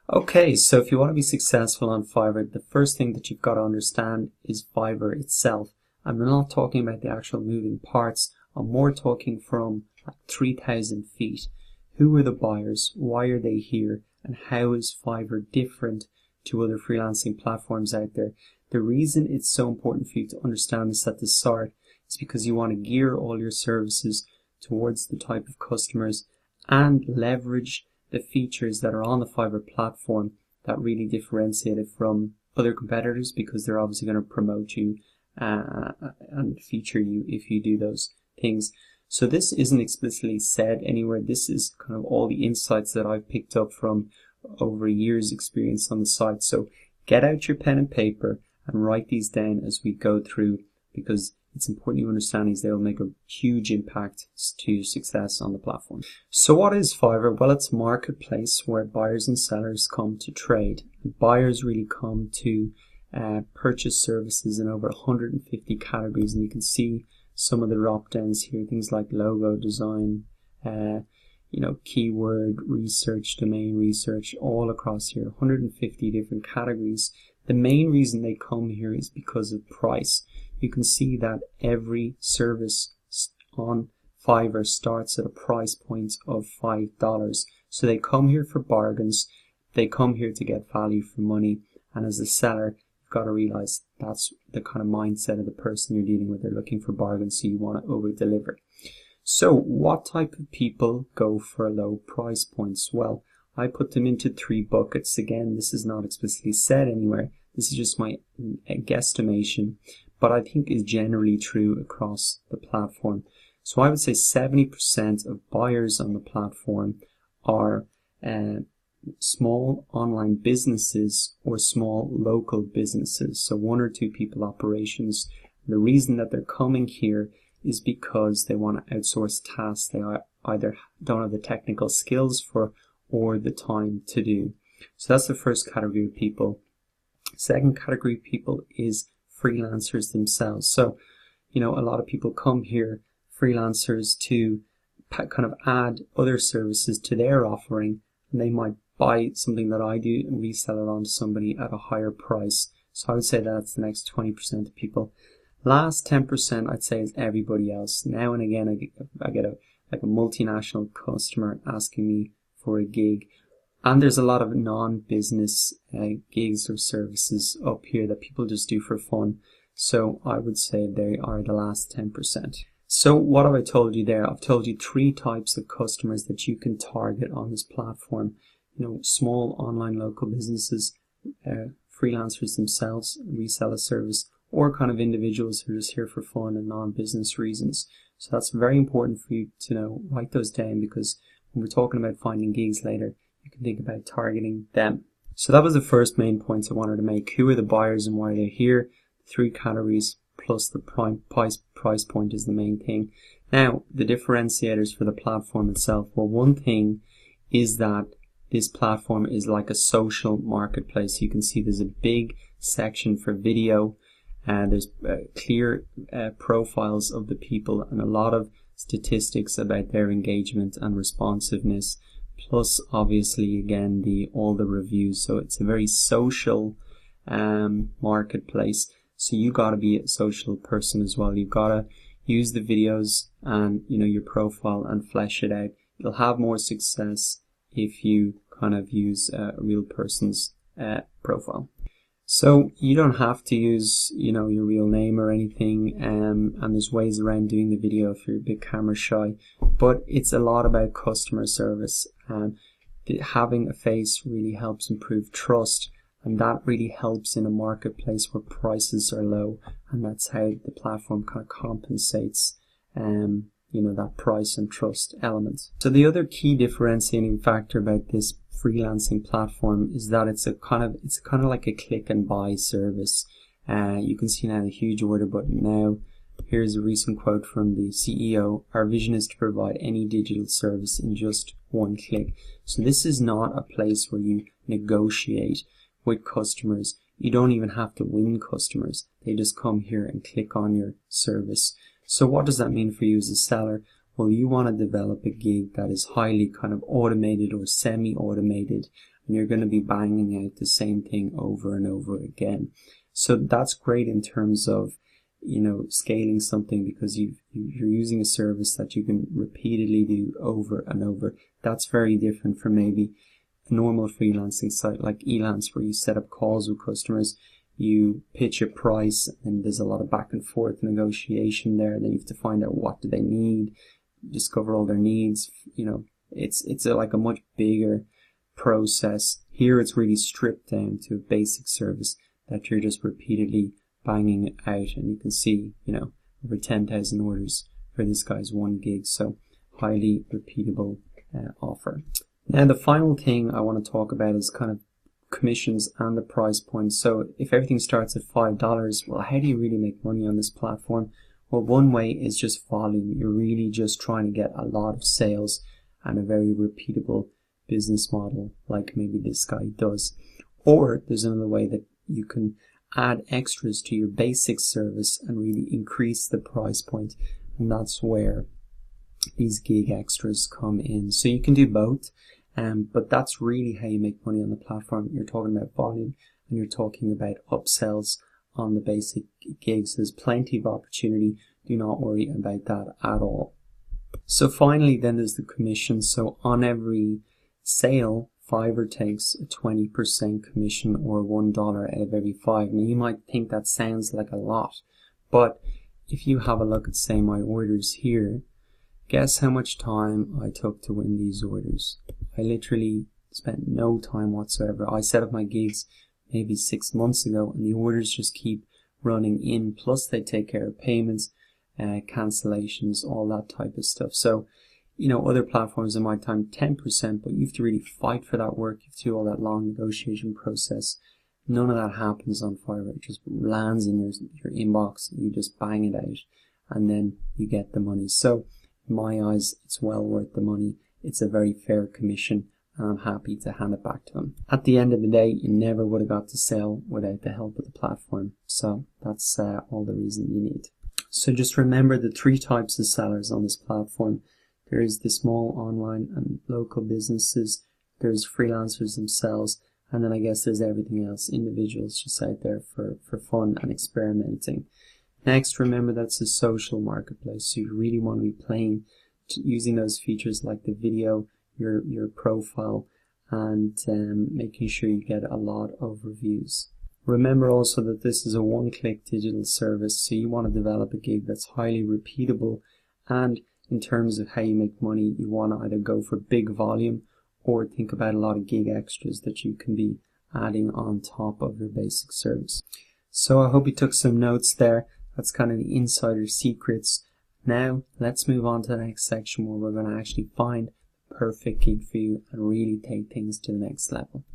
Okay, so if you want to be successful on Fiverr, the first thing that you've got to understand is Fiverr itself. I'm not talking about the actual moving parts. I'm more talking from like 3,000 feet. Who are the buyers? Why are they here? And how is Fiverr different to other freelancing platforms out there? The reason it's so important for you to understand this at the start is because you want to gear all your services towards the type of customers and leverage the features that are on the Fiverr platform that really differentiate it from other competitors, because they're obviously going to promote you and feature you if you do those things. So this isn't explicitly said anywhere. This is kind of all the insights that I've picked up from over a year's experience on the site. So get out your pen and paper and write these down as we go through, because it's important you understand these. They will make a huge impact to your success on the platform. So what is Fiverr? Well, it's a marketplace where buyers and sellers come to trade. Buyers really come to purchase services in over 150 categories, and you can see some of the drop downs here, things like logo design, keyword research, domain research, all across here, 150 different categories. The main reason they come here is because of price. You can see that every service on Fiverr starts at a price point of $5. So they come here for bargains. They come here to get value for money. And as a seller, you've got to realize that's the kind of mindset of the person you're dealing with. They're looking for bargains, so you want to over deliver. So what type of people go for low price points? Well, I put them into 3 buckets. Again, this is not explicitly said anywhere. This is just my guesstimation, but I think is generally true across the platform. So I would say 70% of buyers on the platform are small online businesses or small local businesses. So 1 or 2 people operations. The reason that they're coming here is because they want to outsource tasks they either don't have the technical skills for or the time to do. So that's the first category of people. Second category of people is freelancers themselves. So, a lot of people come here, freelancers, to kind of add other services to their offering, and they might buy something that I do and resell it on to somebody at a higher price. So I would say that's the next 20% of people. Last 10% I'd say is everybody else. Now and again I get a multinational customer asking me for a gig. And there's a lot of non-business gigs or services up here that people just do for fun. So I would say they are the last 10%. So what have I told you there? I've told you 3 types of customers that you can target on this platform. Small online local businesses, freelancers themselves, resell a service, or kind of individuals who are just here for fun and non-business reasons. So that's very important for you to know. Write those down, because when we're talking about finding gigs later, you can think about targeting them. So that was the first main point I wanted to make. Who are the buyers and why they're here? 3 categories plus the price point is the main thing. Now, the differentiators for the platform itself. Well, one thing is that this platform is like a social marketplace. You can see there's a big section for video, and there's clear profiles of the people and a lot of statistics about their engagement and responsiveness. Plus, obviously, again, all the reviews. So it's a very social marketplace. So you got to be a social person as well. You've got to use the videos and your profile and flesh it out. You'll have more success if you kind of use a real person's profile. So you don't have to use your real name or anything, and there's ways around doing the video if you're a bit camera shy, but it's a lot about customer service. Having a face really helps improve trust, and that really helps in a marketplace where prices are low, and that's how the platform kind of compensates that price and trust element. So the other key differentiating factor about this freelancing platform is that it's kind of like a click and buy service. You can see now the huge order button now. Here's a recent quote from the CEO. Our vision is to provide any digital service in just 1 click. So this is not a place where you negotiate with customers. You don't even have to win customers. They just come here and click on your service. So what does that mean for you as a seller? Well, you want to develop a gig that is highly kind of automated or semi-automated, and you're going to be banging out the same thing over and over again. So that's great in terms of, scaling something, because you're using a service that you can repeatedly do over and over. That's very different from maybe a normal freelancing site like Elance, where you set up calls with customers, you pitch a price, and there's a lot of back and forth negotiation there. Then you have to find out what do they need, discover all their needs. It's like a much bigger process. Here it's really stripped down to a basic service that you're just repeatedly banging out, and you can see, over 10,000 orders for this guy's 1 gig. So highly repeatable offer. Now the final thing I want to talk about is kind of commissions and the price point. So if everything starts at $5, well, how do you really make money on this platform? Well, one way is just volume. You're really just trying to get a lot of sales and a very repeatable business model like maybe this guy does. Or there's another way that you can add extras to your basic service and really increase the price point, and that's where these gig extras come in. So you can do both, but that's really how you make money on the platform. You're talking about volume, and you're talking about upsells on the basic gigs. There's plenty of opportunity. Do not worry about that at all. So finally then there's the commission. So on every sale, Fiverr takes a 20% commission, or $1 out of every 5. Now you might think that sounds like a lot, but if you have a look at, say, my orders here, guess how much time I took to win these orders? I literally spent no time whatsoever. I set up my gigs maybe 6 months ago, and the orders just keep running in. Plus they take care of payments, cancellations, all that type of stuff. So other platforms in my time 10%, but you have to really fight for that work. You have to do all that long negotiation process. None of that happens on Fiverr. It just lands in your inbox, and you just bang it out, and then you get the money. So in my eyes, it's well worth the money. It's a very fair commission, and I'm happy to hand it back to them. At the end of the day, you never would have got to sell without the help of the platform. So that's all the reason you need. So just remember the 3 types of sellers on this platform. There's the small online and local businesses, there's freelancers themselves, and then I guess there's everything else, individuals just out there for fun and experimenting. Next, remember that's a social marketplace, so you really want to be playing, using those features like the video, your profile, and making sure you get a lot of reviews. Remember also that this is a one-click digital service, so you want to develop a gig that's highly repeatable, and in terms of how you make money, you want to either go for big volume or think about a lot of gig extras that you can be adding on top of your basic service. So I hope you took some notes there. That's kind of the insider secrets. Now let's move on to the next section, where we're going to actually find the perfect gig for you and really take things to the next level.